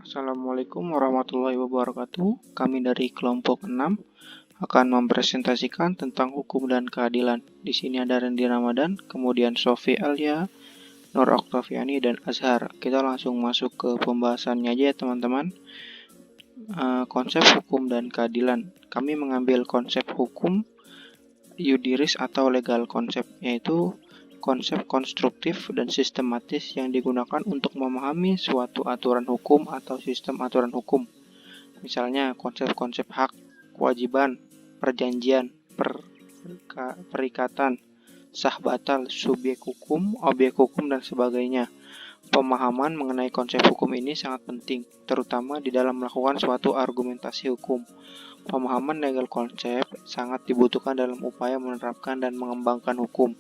Assalamualaikum warahmatullahi wabarakatuh. Kami dari kelompok 6 akan mempresentasikan tentang hukum dan keadilan. Di sini ada Randy Ramadan, kemudian Sofi Alia, Nur Oktaviani, dan Azhar. Kita langsung masuk ke pembahasannya aja ya teman-teman. Konsep hukum dan keadilan. Kami mengambil konsep hukum Yudiris atau legal konsep, yaitu konsep konstruktif dan sistematis yang digunakan untuk memahami suatu aturan hukum atau sistem aturan hukum. Misalnya konsep-konsep hak, kewajiban, perjanjian, perikatan, sah batal, subjek hukum, objek hukum, dan sebagainya. Pemahaman mengenai konsep hukum ini sangat penting, terutama di dalam melakukan suatu argumentasi hukum. Pemahaman legal konsep sangat dibutuhkan dalam upaya menerapkan dan mengembangkan hukum.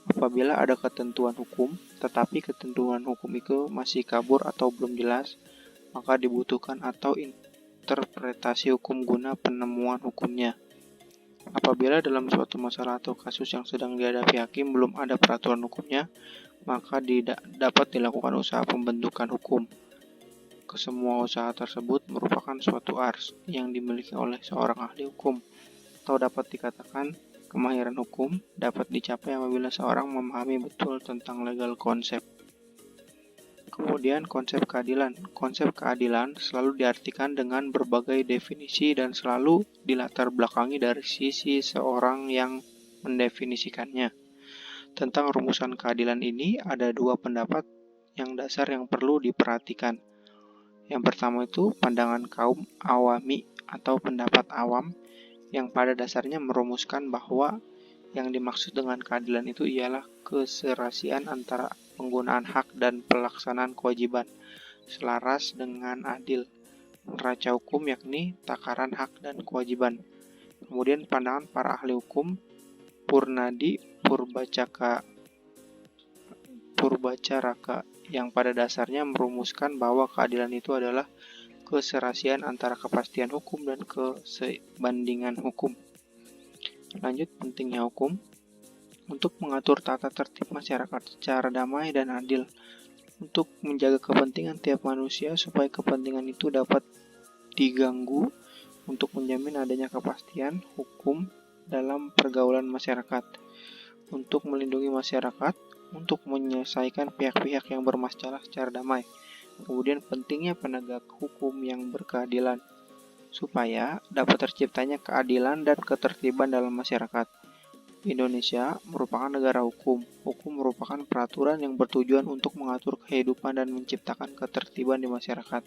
Apabila ada ketentuan hukum, tetapi ketentuan hukum itu masih kabur atau belum jelas, maka dibutuhkan atau interpretasi hukum guna penemuan hukumnya. Apabila dalam suatu masalah atau kasus yang sedang dihadapi hakim belum ada peraturan hukumnya, maka dapat dilakukan usaha pembentukan hukum. Kesemua usaha tersebut merupakan suatu ars yang dimiliki oleh seorang ahli hukum, atau dapat dikatakan kemahiran hukum dapat dicapai apabila seorang memahami betul tentang legal konsep. Kemudian konsep keadilan. Konsep keadilan selalu diartikan dengan berbagai definisi dan selalu dilatar belakangi dari sisi seorang yang mendefinisikannya. Tentang rumusan keadilan ini ada dua pendapat yang dasar yang perlu diperhatikan. Yang pertama itu pandangan kaum awami atau pendapat awam yang pada dasarnya merumuskan bahwa yang dimaksud dengan keadilan itu ialah keserasian antara penggunaan hak dan pelaksanaan kewajiban, selaras dengan adil, neraca hukum yakni takaran hak dan kewajiban. Kemudian pandangan para ahli hukum Purnadi Purbacaraka yang pada dasarnya merumuskan bahwa keadilan itu adalah keserasian antara kepastian hukum dan kesebandingan hukum. Lanjut, pentingnya hukum untuk mengatur tata tertib masyarakat secara damai dan adil, untuk menjaga kepentingan tiap manusia supaya kepentingan itu dapat diganggu, untuk menjamin adanya kepastian hukum dalam pergaulan masyarakat, untuk melindungi masyarakat, untuk menyelesaikan pihak-pihak yang bermasalah secara damai. Kemudian pentingnya penegak hukum yang berkeadilan, supaya dapat terciptanya keadilan dan ketertiban dalam masyarakat. Indonesia merupakan negara hukum. Hukum merupakan peraturan yang bertujuan untuk mengatur kehidupan dan menciptakan ketertiban di masyarakat.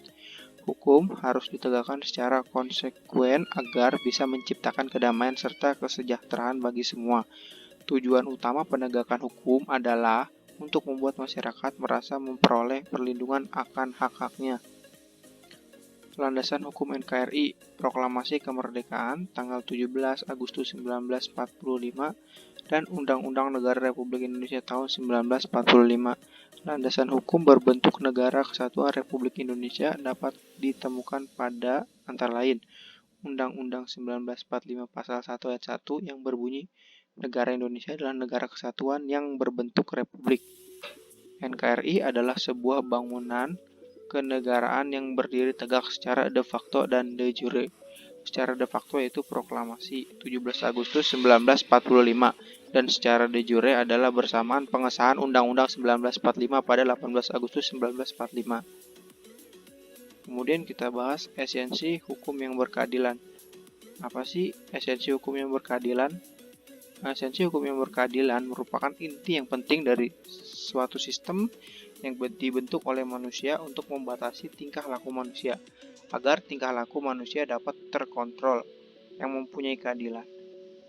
Hukum harus ditegakkan secara konsekuen agar bisa menciptakan kedamaian serta kesejahteraan bagi semua. Tujuan utama penegakan hukum adalah untuk membuat masyarakat merasa memperoleh perlindungan akan hak-haknya. Landasan hukum NKRI, Proklamasi Kemerdekaan tanggal 17 Agustus 1945 dan Undang-Undang Negara Republik Indonesia tahun 1945. Landasan hukum berbentuk Negara Kesatuan Republik Indonesia dapat ditemukan pada antara lain Undang-Undang 1945 Pasal 1 Ayat 1 yang berbunyi Negara Indonesia adalah negara kesatuan yang berbentuk republik. NKRI adalah sebuah bangunan kenegaraan yang berdiri tegak secara de facto dan de jure. Secara de facto yaitu proklamasi 17 Agustus 1945 dan secara de jure adalah bersamaan pengesahan Undang-Undang 1945 pada 18 Agustus 1945. Kemudian kita bahas esensi hukum yang berkeadilan. Apa sih esensi hukum yang berkeadilan? Esensi hukum yang berkeadilan merupakan inti yang penting dari suatu sistem yang dibentuk oleh manusia untuk membatasi tingkah laku manusia, agar tingkah laku manusia dapat terkontrol. Yang mempunyai keadilan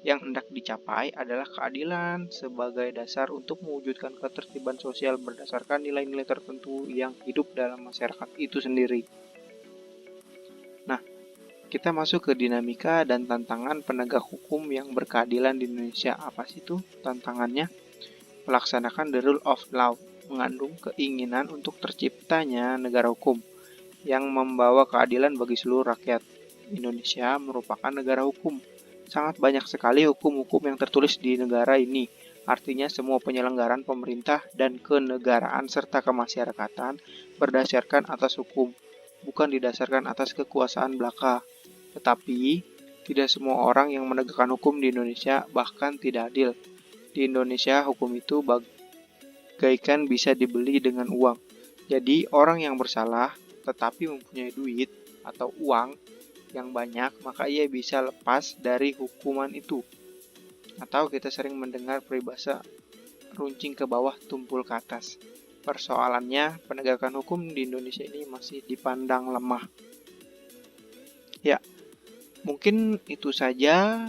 yang hendak dicapai adalah keadilan sebagai dasar untuk mewujudkan ketertiban sosial berdasarkan nilai-nilai tertentu yang hidup dalam masyarakat itu sendiri. Nah, kita masuk ke dinamika dan tantangan penegak hukum yang berkeadilan di Indonesia. Apa sih itu tantangannya? Melaksanakan the rule of law, mengandung keinginan untuk terciptanya negara hukum yang membawa keadilan bagi seluruh rakyat. Indonesia merupakan negara hukum. Sangat banyak sekali hukum-hukum yang tertulis di negara ini. Artinya semua penyelenggaraan pemerintah dan kenegaraan serta kemasyarakatan berdasarkan atas hukum. bukan didasarkan atas kekuasaan belaka. Tetapi, tidak semua orang yang menegakkan hukum di Indonesia bahkan tidak adil. Di Indonesia, hukum itu bagaikan bisa dibeli dengan uang. Jadi, orang yang bersalah tetapi mempunyai duit atau uang yang banyak, maka ia bisa lepas dari hukuman itu. Atau kita sering mendengar peribahasa runcing ke bawah, tumpul ke atas. Persoalannya, penegakan hukum di Indonesia ini masih dipandang lemah. Ya, mungkin itu saja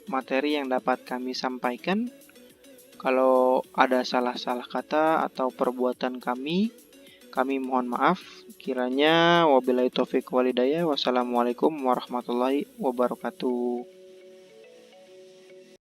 materi yang dapat kami sampaikan. Kalau ada salah-salah kata atau perbuatan kami mohon maaf. Kiranya wabillahi taufiq walhidayah. Wassalamualaikum warahmatullahi wabarakatuh.